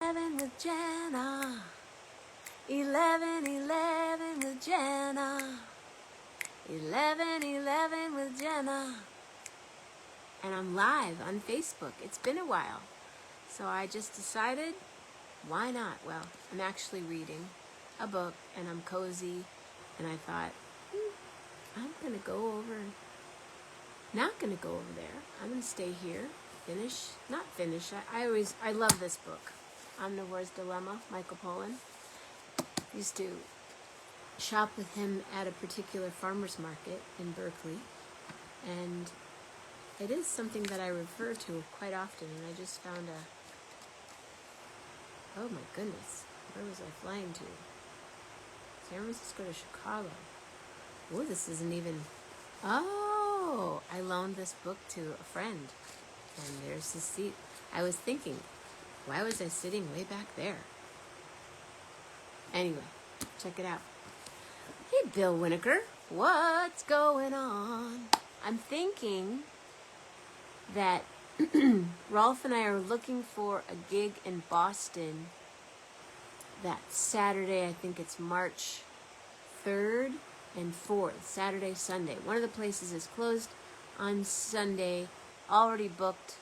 11 with Jenna. 11 with Jenna. 11 with Jenna. And I'm live on Facebook. It's been a while. So I just decided, why not? Well, I'm actually reading a book and I'm cozy. And I thought, I'm going to go over, not going to go over there. I'm going to stay here, not finish. I love this book. Omnivore's Dilemma, Michael Pollan. Used to shop with him at a particular farmer's market in Berkeley. And it is something that I refer to quite often. And I just found oh my goodness, where was I flying to? San Francisco to Chicago. Oh, this isn't even, oh, I loaned this book to a friend. And there's the seat. I was thinking, why was I sitting way back there? Anyway, check it out. Hey, Bill Winokur, what's going on? I'm thinking that Rolf and I are looking for a gig in Boston that Saturday. I think it's March 3rd and 4th, Saturday, Sunday. One of the places is closed on Sunday, already booked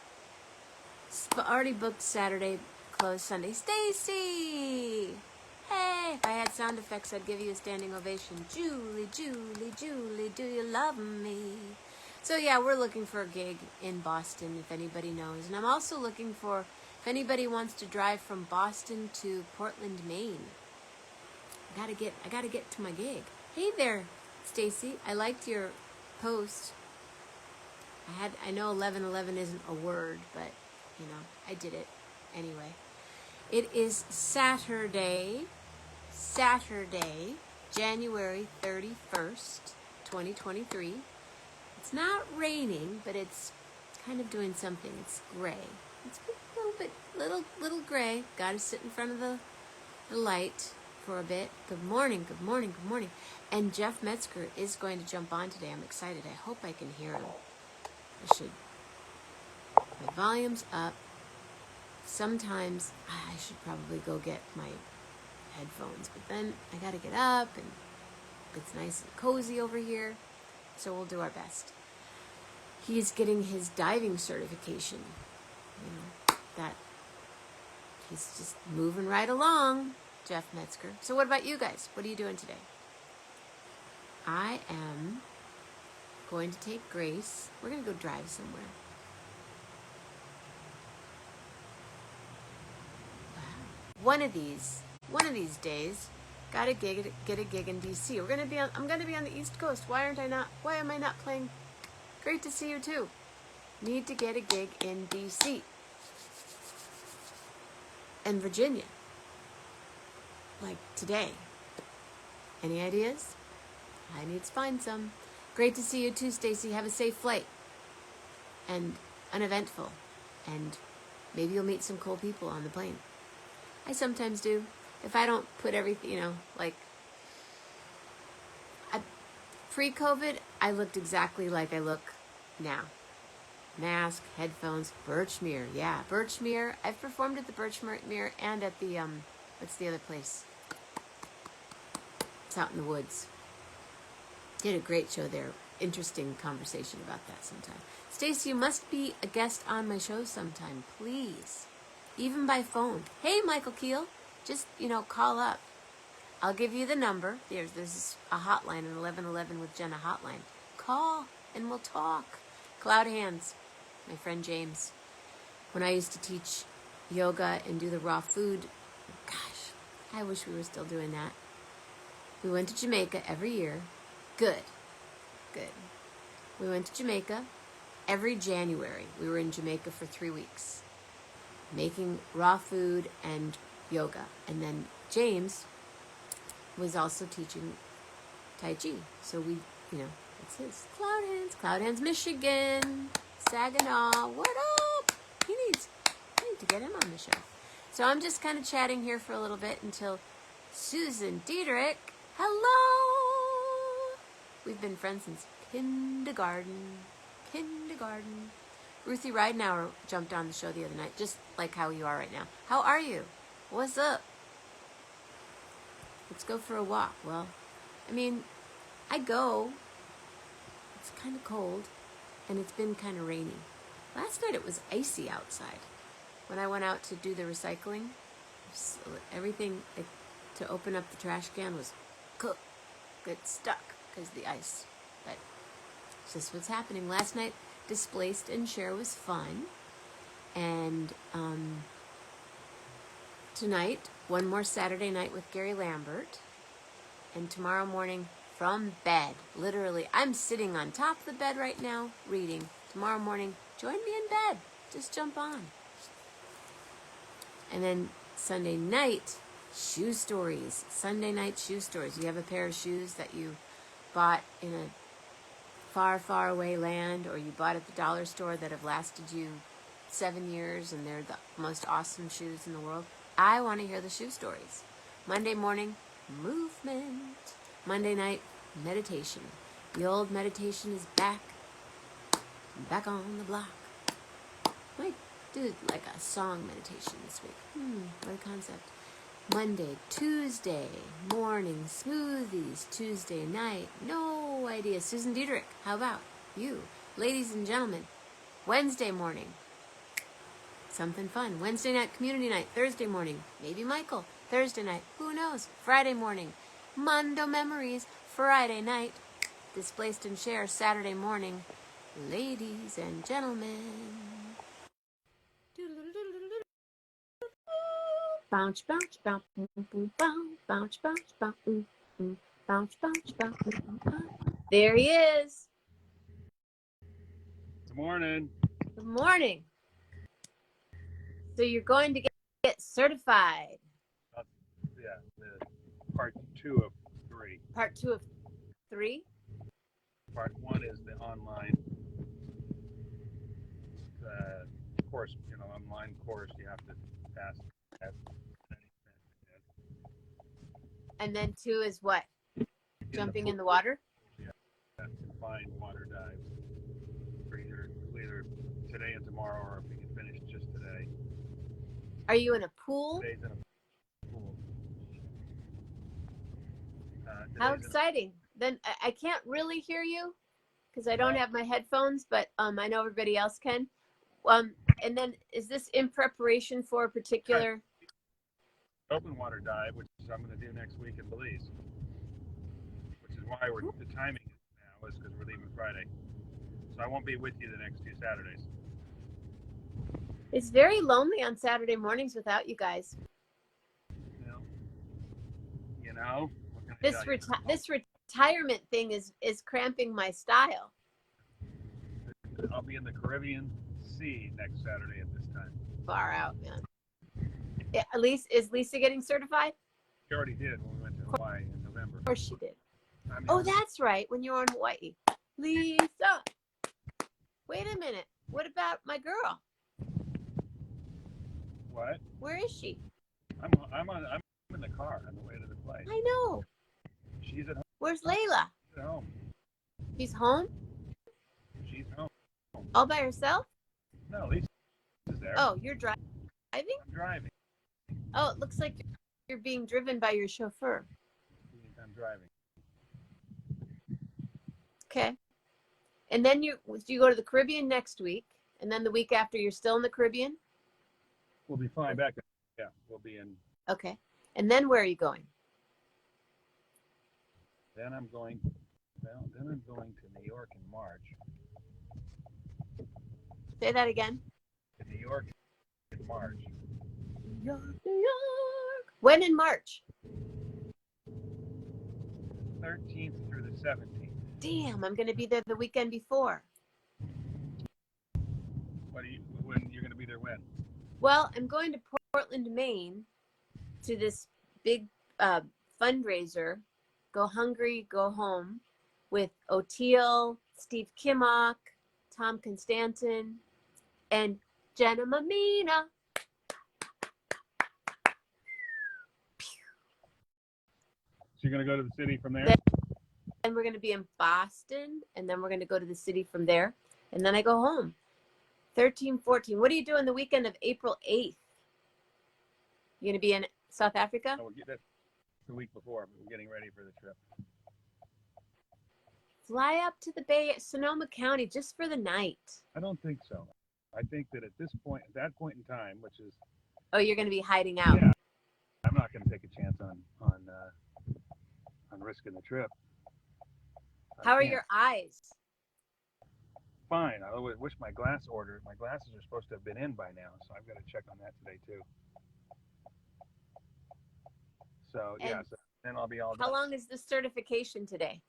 Saturday, closed Sunday. Stacy! Hey, if I had sound effects, I'd give you a standing ovation. Julie, Julie, Julie, do you love me? So yeah, we're looking for a gig in Boston, if anybody knows. And I'm also looking for, if anybody wants to drive from Boston to Portland, Maine. I gotta get to my gig. Hey there, Stacy. I liked your post. I know 11:11 isn't a word, but you know, I did it anyway. It is Saturday, January 31st, 2023. It's not raining, but it's kind of doing something. It's gray. It's a little gray. Got to sit in front of the light for a bit. Good morning. And Jeff Metzger is going to jump on today. I'm excited. I hope I can hear him. My volume's up. Sometimes I should probably go get my headphones, but then I got to get up and it's nice and cozy over here. So we'll do our best. He's getting his diving certification. You know, that he's just moving right along, Jeff Metzger. So what about you guys? What are you doing today? I am going to take Grace. We're going to go drive somewhere. Wow. One of these days, get a gig in DC. I'm gonna be on the East Coast. Why am I not playing? Great to see you too. Need to get a gig in DC and Virginia. Like today. Any ideas? I need to find some. Great to see you too, Stacy. Have a safe flight. And uneventful. And maybe you'll meet some cool people on the plane. I sometimes do. If I don't put everything, pre-COVID, I looked exactly like I look now. Mask, headphones, Birchmere. Yeah, Birchmere. I've performed at the Birchmere and at the, what's the other place? It's out in the woods. Did a great show there. Interesting conversation about that sometime. Stacey, you must be a guest on my show sometime, please. Even by phone. Hey, Michael Keel. Just, call up. I'll give you the number. There's a hotline, an 1111 with Jenna hotline. Call and we'll talk. Cloud Hands, my friend James. When I used to teach yoga and do the raw food, gosh, I wish we were still doing that. We went to Jamaica every year. Good. We went to Jamaica every January. We were in Jamaica for 3 weeks, making raw food and yoga. And then James was also teaching Tai Chi. So we, it's his. Cloud Hands, Michigan, Saginaw. What up? I need to get him on the show. So I'm just kind of chatting here for a little bit until Susan Diederich. Hello! We've been friends since kindergarten. Ruthie Ridenauer jumped on the show the other night, just like how you are right now. How are you? What's up? Let's go for a walk. Well, I mean, I go. It's kind of cold, and it's been kind of rainy. Last night it was icy outside. When I went out to do the recycling, everything to open up the trash can was cooked, get stuck because of the ice. But it's just what's happening. Last night, Displaced and Share was fun. And tonight, one more Saturday night with Gary Lambert. And tomorrow morning, from bed. Literally, I'm sitting on top of the bed right now, reading. Tomorrow morning, join me in bed. Just jump on. And then Sunday night, shoe stories. Sunday night shoe stories. You have a pair of shoes that you bought in a far, far away land, or you bought at the dollar store that have lasted you 7 years and they're the most awesome shoes in the world. I want to hear the shoe stories. Monday morning, movement. Monday night, meditation. The old meditation is back on the block. Might do like a song meditation this week. What a concept. Monday, Tuesday morning smoothies. Tuesday night, no idea. Susan Diederich, how about you? Ladies and gentlemen, Wednesday morning, something fun. Wednesday night, community night. Thursday morning, maybe Michael. Thursday night, who knows? Friday morning, Mondo Memories. Friday night, Displaced and Share. Saturday morning, ladies and gentlemen. Bounce, bounce, bounce, boom, bounce, bounce, bounce, bounce, bounce, bounce, bounce. There he is. Good morning. Good morning. So you're going to get certified. Yeah, the part 2 of 3. Part 2 of 3? Part 1 is the online course, online course. You have to pass that. And then 2 is what? Jumping in the water? Yeah, confined water dives. For either today and tomorrow, or if we can finish just today. Are you in a pool? Today's in a pool. How exciting. Then I can't really hear you because I don't have my headphones, but I know everybody else can. And then is this in preparation for a particular... Open water dive, which I'm going to do next week in Belize, which is why the timing now is because we're leaving Friday, so I won't be with you the next 2 Saturdays. It's very lonely on Saturday mornings without you guys. This retirement thing is cramping my style. I'll be in the Caribbean Sea next Saturday at this time. Far out, man. Is Lisa getting certified? She already did when we went to Hawaii in November. Of course she did. Oh, that's right, when you were in Hawaii. Lisa! Wait a minute. What about my girl? What? Where is she? I'm in the car on the way to the flight. I know. She's at home. Where's Layla? She's at home. She's home? She's home. All by herself? No, Lisa's there. Oh, you're driving? I'm driving. Oh, it looks like you're being driven by your chauffeur. I'm driving. Okay. And then you go to the Caribbean next week, and then the week after you're still in the Caribbean? We'll be flying back. Yeah, we'll be in. Okay. And then where are you going? Then I'm going to New York in March. Say that again. To New York in March. New York, New York. When in March? 13th through the 17th. Damn, I'm going to be there the weekend before. When you're going to be there when? Well, I'm going to Portland, Maine, to this big fundraiser, Go Hungry, Go Home, with O'Teal, Steve Kimmock, Tom Constantin, and Jenna Mammina. So you're going to go to the city from there? Then we're going to be in Boston, and then we're going to go to the city from there, and then I go home. 13, 14. What are you doing the weekend of April 8th? You gonna be in South Africa? No, that's the week before. We're getting ready for the trip. Fly up to the Bay, Sonoma County, just for the night. I don't think so. I think that at that point in time, which is. Oh, you're gonna be hiding out. Yeah, I'm not gonna take a chance on risking the trip. How are your eyes? Fine. I wish my glasses are supposed to have been in by now, so I've got to check on that today too. So yeah, so then I'll be all done. How long is the certification today?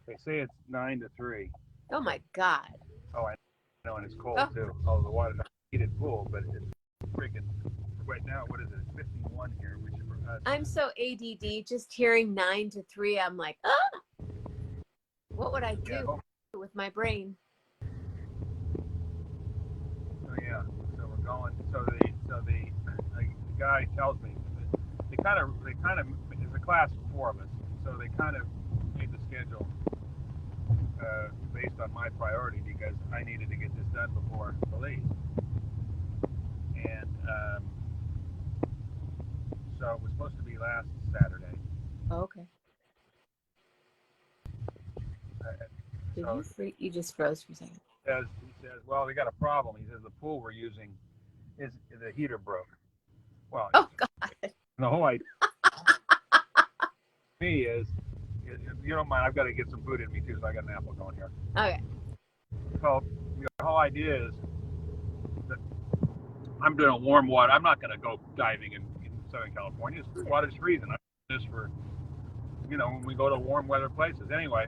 They say it's 9 to 3. Oh my God. Oh, I know, and it's cold too. Oh, the water's not a heated pool, but it's freaking. Right now, what is it? It's 51 here, which for us. I'm so ADD. Just hearing 9 to 3, I'm like, what would I do with my brain? So yeah, so we're going. So the guy tells me they kind of there's a class of 4 of us, so they kind of made the schedule based on my priority because I needed to get this done before Belize, and so it was supposed to be last Saturday. Oh, okay. You just froze for a second. He says, well, we got a problem. He says the pool we're using the heater broke. Well, oh God. The whole idea me is, if you don't mind, I've got to get some food in me too, so I got an apple going here. Okay. So the whole idea is that I'm doing warm water. I'm not going to go diving in Southern California. The water's freezing. I'm doing this for, when we go to warm weather places. Anyway,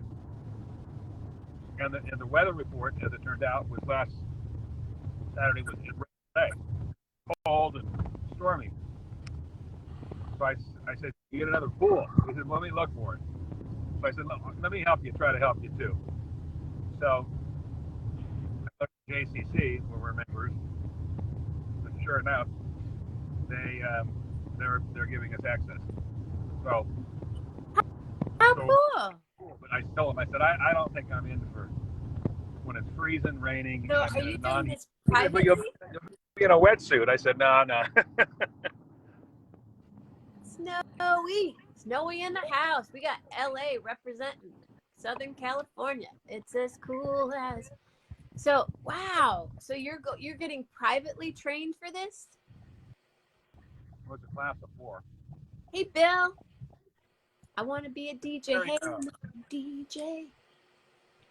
and the weather report, as it turned out, was last Saturday was cold and stormy. So I said, you get another pool. He said, well, let me look for it. So I said, let me help you, try to help you too. So I looked at JCC, where we're members, but sure enough, they're giving us access. So how cool. But I told him, I said, I don't think I'm in for when it's freezing, raining. So are you doing this privately? You'll be in a wetsuit. I said, no. Snowy in the house. We got LA representing Southern California. It's as cool as. So wow. So you're getting privately trained for this? It was a class of 4. Hey Bill, I want to be a DJ. Hey DJ.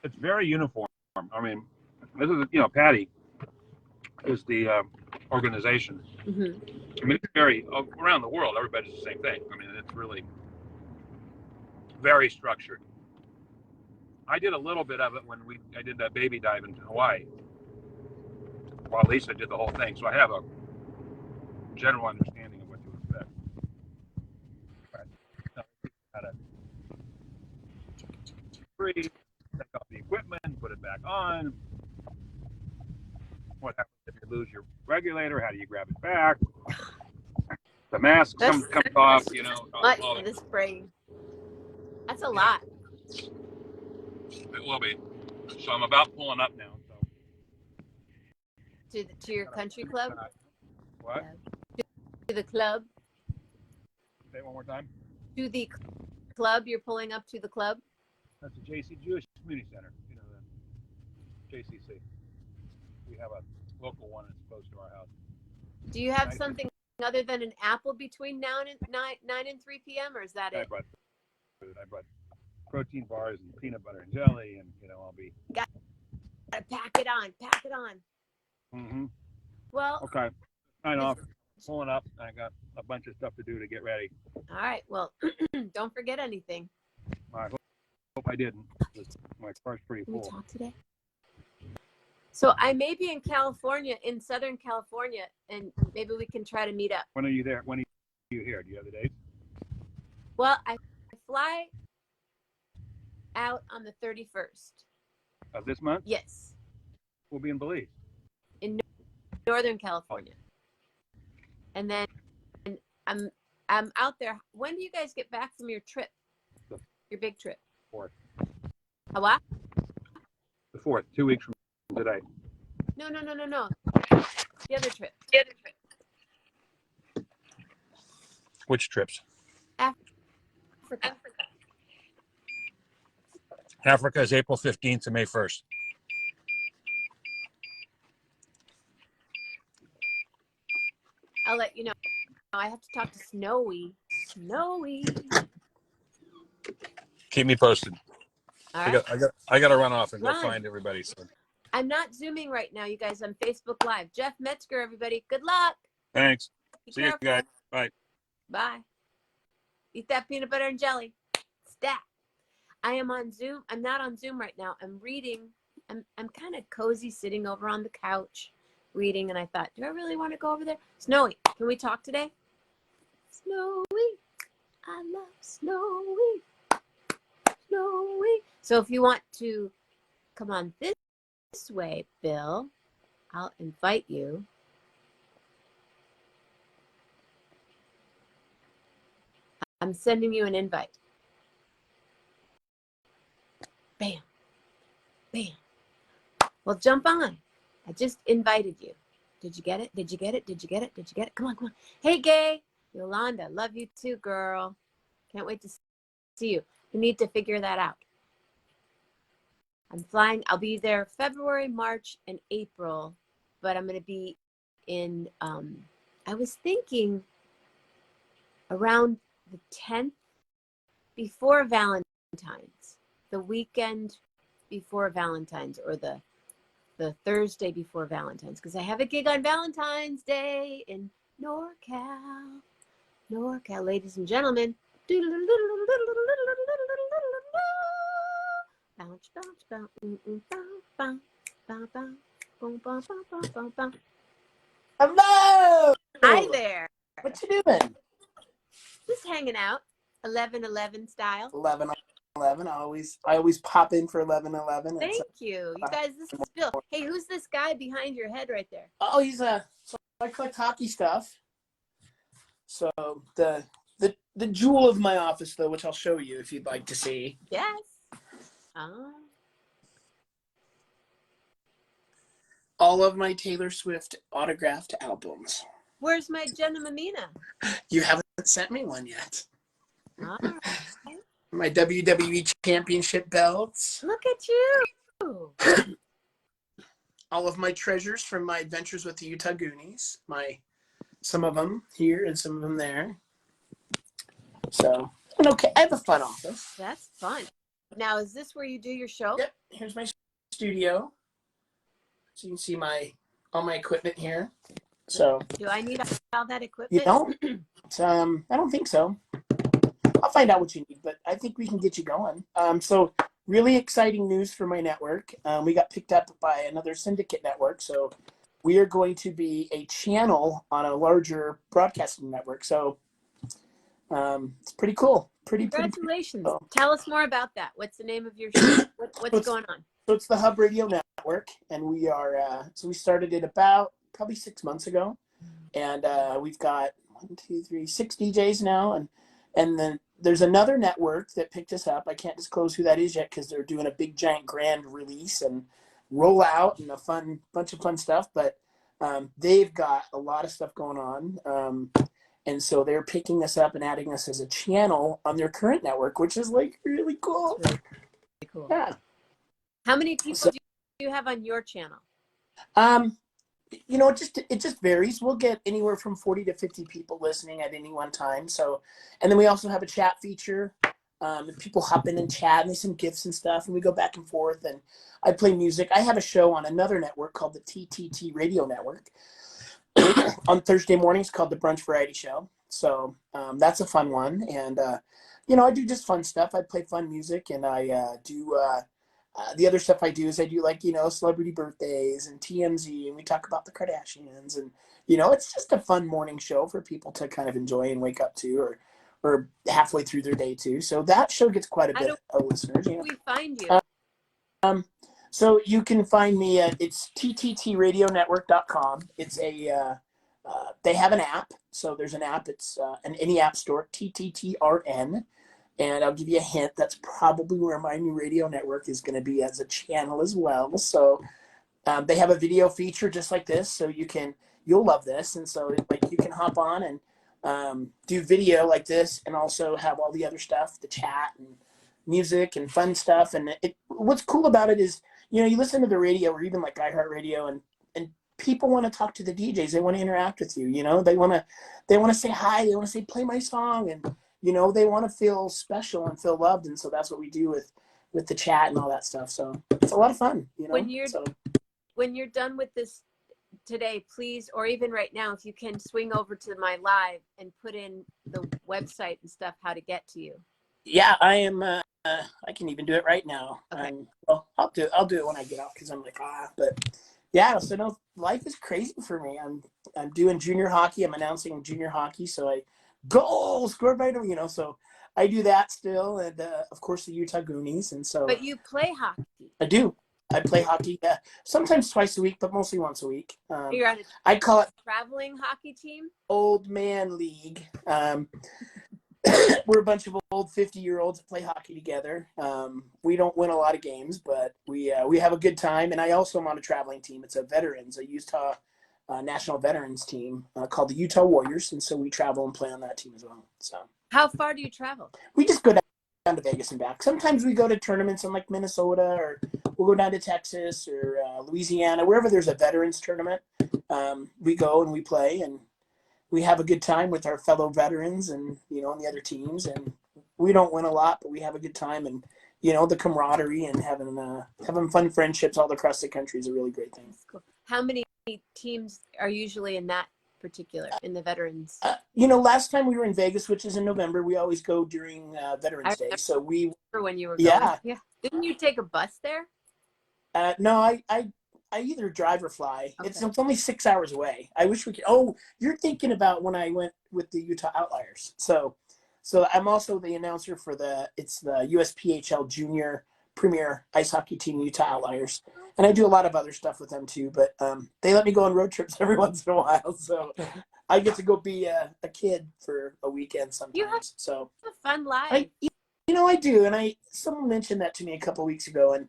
It's very uniform. I mean, this is Patty is the organization. Mm-hmm. I mean, it's very around the world. Everybody's the same thing. I mean, it's really very structured. I did a little bit of it when I did that baby dive in Hawaii, while Lisa did the whole thing. So I have a general understanding of what to expect. How to take off the equipment, put it back on. What happens if you lose your regulator? How do you grab it back? The mask comes off, Much for this brain. That's a lot. It will be. So I'm about pulling up now. So to your country club? What? To the club? Say it one more time. To the club? You're pulling up to the club? That's the Jewish Community Center. The JCC. We have a local one that's close to our house. Do you have something other than an apple between 9 and 3 p.m. or is that it? I brought food. I brought protein bars and peanut butter and jelly, and I'll be. Gotta pack it on. Pack it on. Mm-hmm. Well. Okay. Sign off. Pulling up. I got a bunch of stuff to do to get ready. All right. Well, don't forget anything. I hope I didn't. My car's pretty full. Can we talk today? So I may be in California, in Southern California, and maybe we can try to meet up. When are you there? When are you here? Do you have the dates? Well, I fly out on the 31st. Of this month? Yes. We'll be in Belize. In Northern California. And then I'm out there. When do you guys get back from your trip? Your big trip? 4th. A what? The 4th, 2 weeks from today. No. The other trip. Which trips? Africa. Africa is April 15th to May 1st. I'll let you know. I have to talk to Snowy. Keep me posted. All right. I got to run off and go Run. find everybody. So. I'm not Zooming right now, you guys. I'm Facebook Live. Jeff Metzger, everybody. Good luck. Thanks. Be See careful. you guys. Bye. Bye. Eat that peanut butter and jelly. Stat. I am on Zoom. I'm not on Zoom right now. I'm reading. I'm kind of cozy sitting over on the couch reading, and I thought, do I really want to go over there? Snowy, can we talk today? Snowy. I love Snowy. Snowy. So if you want to come on this way, Bill, I'll invite you. I'm sending you an invite. Bam. Bam. Well, jump on. I just invited you. Did you get it? Did you get it? Did you get it? Did you get it? Come on, come on. Hey, Gay. Yolanda, love you too, girl. Can't wait to see you. You need to figure that out. I'm flying. I'll be there February, March, and April, but I'm going to be in, I was thinking around the 10th before Valentine's, the weekend before Valentine's, or the Thursday before Valentine's, because I have a gig on Valentine's Day in NorCal, ladies and gentlemen. Hello. Hi there. What you doing? Just hanging out, 11/11 style. 11/11. I always pop in for 11/11. Thank you. You guys, this is Bill. Hey, who's this guy behind your head right there? Oh, so I collect hockey stuff. So the jewel of my office, though, which I'll show you if you'd like to see. Yes. All of my Taylor Swift autographed albums. Where's my Jenna Mammina? You haven't sent me one yet. All right. My WWE Championship belts. Look at you. All of my treasures from my adventures with the Utah Goonies. Some of them here and some of them there. So, okay, I have a fun office. That's fun. Now, is this where you do your show? Yep, here's my studio. So you can see all my equipment here. So do I need all that equipment? You don't? I don't think so. I'll find out what you need, but I think we can get you going. So really exciting news for my network. We got picked up by another syndicate network, so we are going to be a channel on a larger broadcasting network. So it's pretty cool. Congratulations. Pretty cool. Tell us more about that. What's the name of your show? What's going on? So it's the Hub Radio Network, and we are we started it about probably 6 months ago, and we've got 6 DJs now, and then there's another network that picked us up. I can't disclose who that is yet because they're doing a big giant grand release and rollout and a bunch of fun stuff, but they've got a lot of stuff going on, and so they're picking us up and adding us as a channel on their current network, which is like really cool. Really cool. Yeah. How many people do you have on your channel? It just varies. We'll get anywhere from 40 to 50 people listening at any one time. So, and then we also have a chat feature. And people hop in and chat, and they send gifts and stuff, and we go back and forth. And I play music. I have a show on another network called the TTT Radio Network on Thursday mornings called the Brunch Variety Show. So that's a fun one. And I do just fun stuff. I play fun music, and I do. The other stuff I do is I do celebrity birthdays and TMZ, and we talk about the Kardashians, and it's just a fun morning show for people to kind of enjoy and wake up to, or halfway through their day too. So that show gets quite a bit of listeners. Where do we find you? So you can find me at it's tttradionetwork.com. It's they have an app. So there's an app. It's in any app store, TTTRN. And I'll give you a hint. That's probably where my new radio network is going to be as a channel as well. So they have a video feature just like this. So you'll love this. And so you can hop on and do video like this and also have all the other stuff, the chat and music and fun stuff. And what's cool about it is, you know, you listen to the radio or even like iHeartRadio, and people want to talk to the DJs. They want to interact with you. You know, they want to say hi. They want to say, play my song. And, you know, they want to feel special and feel loved. And so that's what we do with the chat and all that stuff. So it's a lot of fun, you know. When you're done with this today, please, or even right now, if you can swing over to my live and put in the website and stuff, how to get to you. Yeah, I am. I can even do it right now. Okay. Well, I'll do it when I get out, because I'm like, but yeah. So no, life is crazy for me. I'm doing junior hockey. I'm announcing junior hockey. So I goal scored by, you know. So I do that still, and of course the Utah Goonies. And so. But you play hockey. I do. I play hockey, sometimes twice a week, but mostly once a week. You're on I call it traveling hockey team. Old Man League. We're a bunch of old 50-year-olds that play hockey together. We don't win a lot of games, but we have a good time. And I also am on a traveling team. It's a Utah national veterans team called the Utah Warriors, and so we travel and play on that team as well. So. How far do you travel? We just go down to Vegas and back. Sometimes we go to tournaments in like Minnesota, or we'll go down to Texas or Louisiana, wherever there's a veterans tournament. We go and we play, and we have a good time with our fellow veterans and, you know, and the other teams. And we don't win a lot, but we have a good time, and, you know, the camaraderie and having fun friendships all across the country is a really great thing. Cool. How many teams are usually in that particular, in the veterans? You know, last time we were in Vegas, which is in November, we always go during Veterans Day. So we remember when you were going. Yeah. Didn't you take a bus there? No, I either drive or fly. Okay. It's only 6 hours away. I wish we could. Oh, you're thinking about when I went with the Utah Outliers. So I'm also the announcer for the USPHL Junior Premier Ice Hockey Team, Utah Outliers, and I do a lot of other stuff with them too. But they let me go on road trips every once in a while, so I get to go be a kid for a weekend sometimes. You have a fun life. I do, and someone mentioned that to me a couple of weeks ago, and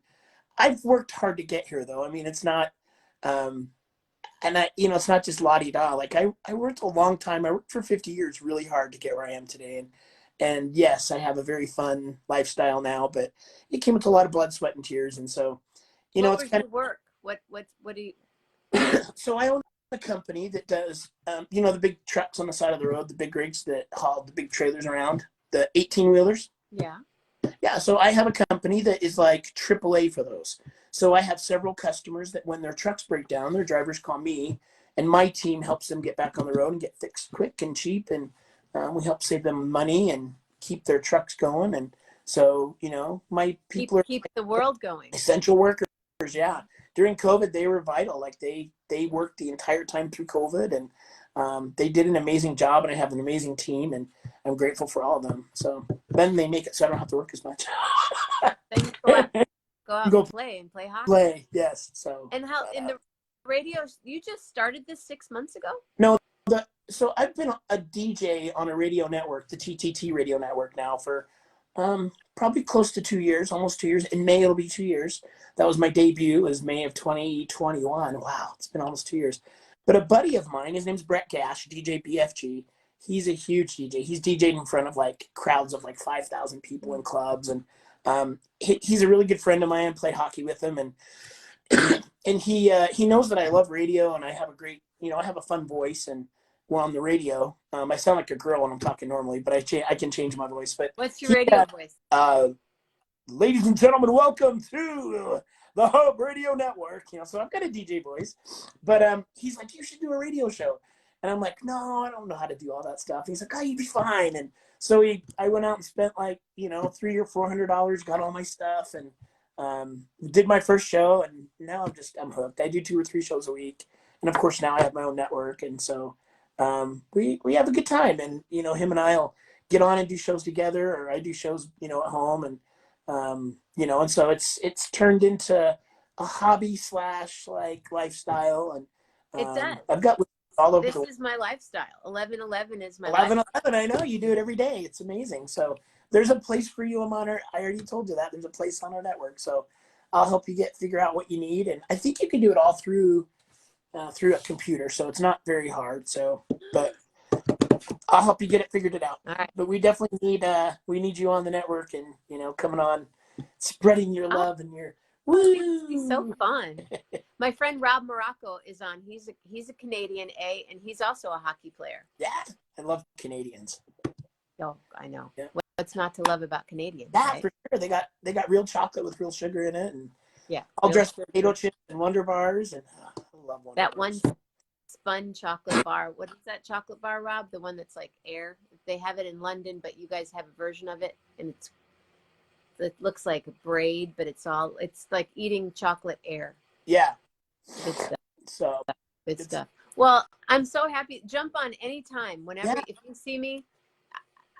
I've worked hard to get here, though. I mean, it's not, it's not just la-di-da. Like I worked a long time. I worked for 50 years really hard to get where I am today. And yes, I have a very fun lifestyle now, but it came with a lot of blood, sweat, and tears. And so, what was your work? What do you? So I own a company that does, the big trucks on the side of the road, the big rigs that haul the big trailers around, the 18-wheelers. Yeah. Yeah, so I have a company that is like AAA for those. So I have several customers that when their trucks break down, their drivers call me, and my team helps them get back on the road and get fixed quick and cheap, and we help save them money and keep their trucks going. And so, you know, my people keep the world going. Essential workers, yeah. During COVID, they were vital. Like they worked the entire time through COVID, and they did an amazing job, and I have an amazing team, and I'm grateful for all of them. So then they make it so I don't have to work as much. Then you go out and play hockey. Play, yes. So. And how in the radio? You just started this 6 months ago? No, so I've been a DJ on a radio network, the TTT radio network, now for probably close to 2 years, almost 2 years. In May it'll be 2 years. That was my debut. It was May of 2021. Wow, it's been almost 2 years. But a buddy of mine, his name's Brett Gash, DJ BFG. He's a huge DJ. He's DJed in front of like crowds of like 5,000 people in clubs, and he's a really good friend of mine. I play hockey with him, and and he knows that I love radio, and I have a great, I have a fun voice, and we're on the radio. I sound like a girl when I'm talking normally, but I can change my voice. But what's your radio voice? Ladies and gentlemen, welcome to the Hub Radio Network. So I've got a DJ voice, but he's like, you should do a radio show. And I'm like, no, I don't know how to do all that stuff. And he's like, oh, you'd be fine. And so I went out and spent like, $300 or $400, got all my stuff, and did my first show. And now I'm hooked. I do 2 or 3 shows a week. And of course now I have my own network. And so we have a good time. And, him and I'll get on and do shows together, or I do shows, at home. And, and so it's turned into a hobby / like lifestyle. And it does. I've got all over. This is my lifestyle. 11/11 is my 11/11. I know you do it every day. It's amazing. So there's a place for you, Amon. I already told you that there's a place on our network. So I'll help you figure out what you need, and I think you can do it all through a computer. So it's not very hard. So, but I'll help you get it figured out. All right. But we definitely need you on the network and coming on, spreading your love and your woo. He's so fun. My friend Rob Morocco is on. He's a Canadian and he's also a hockey player. Yeah, I love Canadians. Oh, I know. Yeah. What's not to love about Canadians? Yeah, right? for sure. They got real chocolate with real sugar in it, and Yeah, all dressed potato chips and Wonder Bars, and I love Wonder that Bars. one spun chocolate bar. What is that chocolate bar, Rob? The one that's like air. They have it in London, but you guys have a version of it, and it looks like a braid, but it's like eating chocolate air. Yeah. Good stuff. So good stuff. Well, I'm so happy. Jump on anytime, whenever. Yeah. If you see me,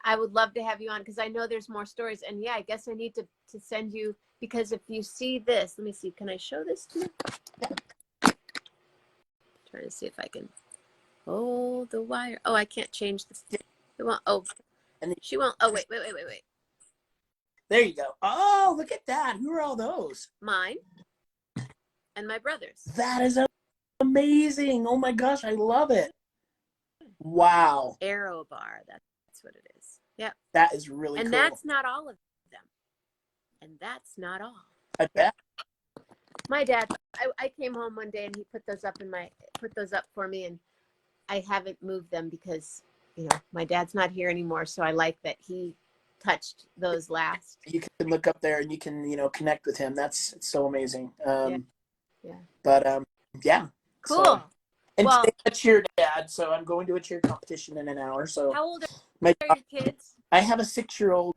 I would love to have you on because I know there's more stories. And yeah, I guess I need to send you, because if you see this, let me see. Can I show this to you? Trying to see if I can. Oh, the wire. Oh, I can't change this. It won't. Oh, and she won't. Oh, wait. There you go. Oh, look at that. Who are all those? Mine and my brother's. That is amazing. Oh my gosh, I love it. Wow. Aero bar. That's what it is. Yep. That is really cool. And that's not all of them. And that's not all. I bet. My dad, I came home one day and he put those up for me, and I haven't moved them because, my dad's not here anymore. So I like that he touched those last. You can look up there and you can, connect with him. It's so amazing. Yeah. But yeah. Cool. So, and well, today a cheer, Dad. So I'm going to a cheer competition in an hour. So how old are your kids? I have a 6-year-old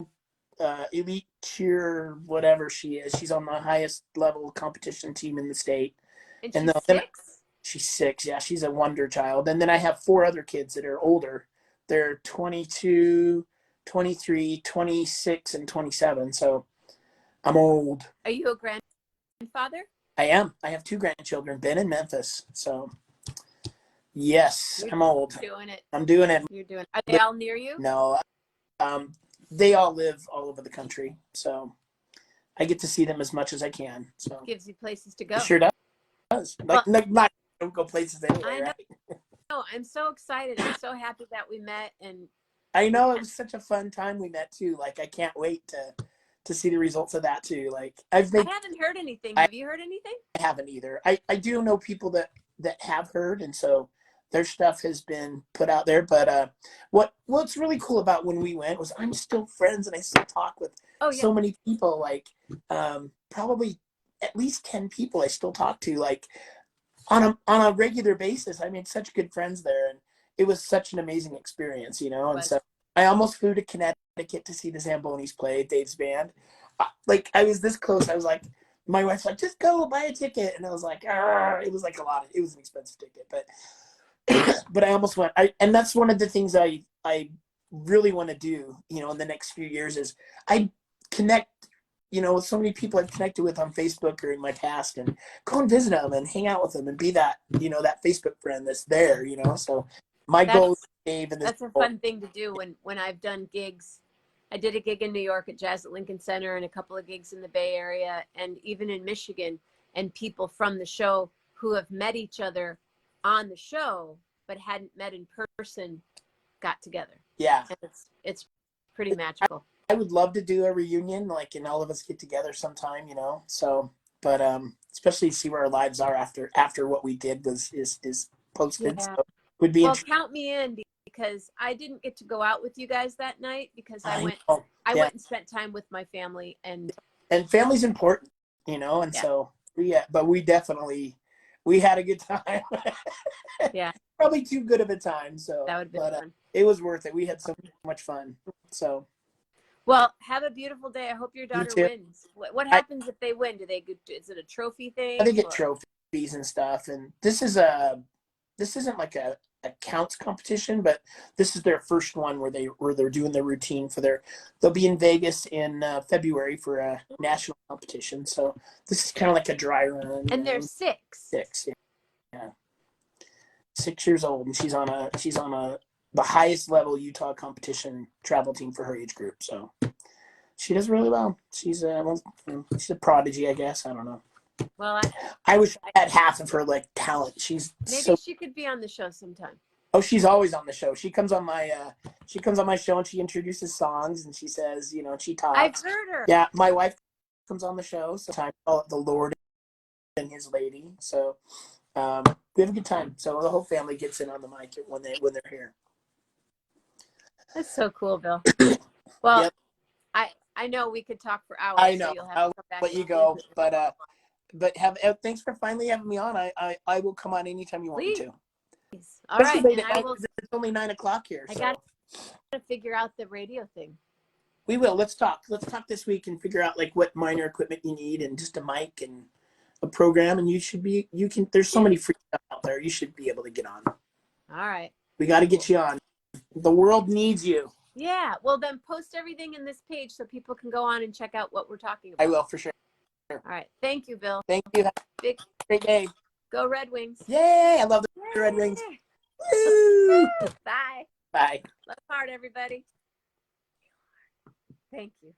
elite cheer, whatever she is. She's on the highest level competition team in the state. And she's 6? She's 6. Yeah, she's a wonder child. And then I have 4 other kids that are older. They're 22, 23, 26, and 27. So I'm old. Are you a grandfather? I am. I have 2 grandchildren, Ben and Memphis. So yes, I'm old. Doing it. I'm doing it. You're doing it. Are they all near you? No. They all live all over the country. So I get to see them as much as I can. So gives you places to go. It sure does. Don't go places anyway. I know. Right? No, I'm so excited. I'm so happy that we met, and I know it was such a fun time we met too. Like I can't wait to see the results of that too. Like I haven't heard anything. Have you heard anything? I haven't either. I do know people that have heard, and so their stuff has been put out there. But what's really cool about when we went was I'm still friends and I still talk with so many people. Like probably at least 10 people I still talk to. Like on a regular basis. I made such good friends there, and it was such an amazing experience, And so I almost flew to Connecticut to see the Zambonis play, Dave's band. Like I was this close. I was like, my wife's like, just go buy a ticket, and I was like, it was like it was an expensive ticket, but I almost went. And that's one of the things I really want to do, in the next few years is I connect. With so many people I've connected with on Facebook or in my past, and go and visit them and hang out with them and be that, that Facebook friend that's there, So my goal is Dave and that's a fun thing to do when I've done gigs. I did a gig in New York at Jazz at Lincoln Center and a couple of gigs in the Bay Area and even in Michigan, and people from the show who have met each other on the show but hadn't met in person got together. Yeah. And it's pretty magical. I would love to do a reunion, and all of us get together sometime, So, but especially see where our lives are after what we did is posted. Yeah. So would be count me in, because I didn't get to go out with you guys that night because I went and spent time with my family, and family's important, And so but we definitely had a good time. Yeah. Probably too good of a time. So that would be fun. It was worth it. We had so much fun. So. Well, have a beautiful day. I hope your daughter wins. What happens if they win? Is it a trophy thing? They get trophies and stuff. And this isn't like a counts competition, but this is their first one where they're doing their routine they'll be in Vegas in February for a national competition. So this is kind of like a dry run. And they're 6. 6, yeah. 6 years old, and she's on the highest level Utah competition travel team for her age group. So she does really well. She's a prodigy, I guess. I don't know. Well, I wish I had half of her talent. Maybe she could be on the show sometime. Oh, she's always on the show. She comes on my show and she introduces songs and she says, you know, and she I've talks. heard her. Yeah, my wife comes on the show sometimes. Call it the Lord and His Lady. So we have a good time. So the whole family gets in on the mic when they're here. That's so cool, Bill. Well, Yep. I know we could talk for hours. I know. So you'll have I'll to come back let you and go, visit. but thanks for finally having me on. I will come on anytime you want me to. All right, Especially late and at I night will. because it's only 9:00 here. I So got to figure out the radio thing. we will. Let's talk. Let's talk this week and figure out like what minor equipment you need and just a mic and a program. And you can. There's so many free stuff out there. You should be able to get on. All right. We got to get you on. The world needs you. Yeah. Well, then post everything in this page so people can go on and check out what we're talking about. I will for sure. All right. Thank you, Bill. Thank you. Have Big a great day. go Red Wings. Yay! I love the Red Wings. Woo! Bye. Bye. Love hard, everybody. Thank you.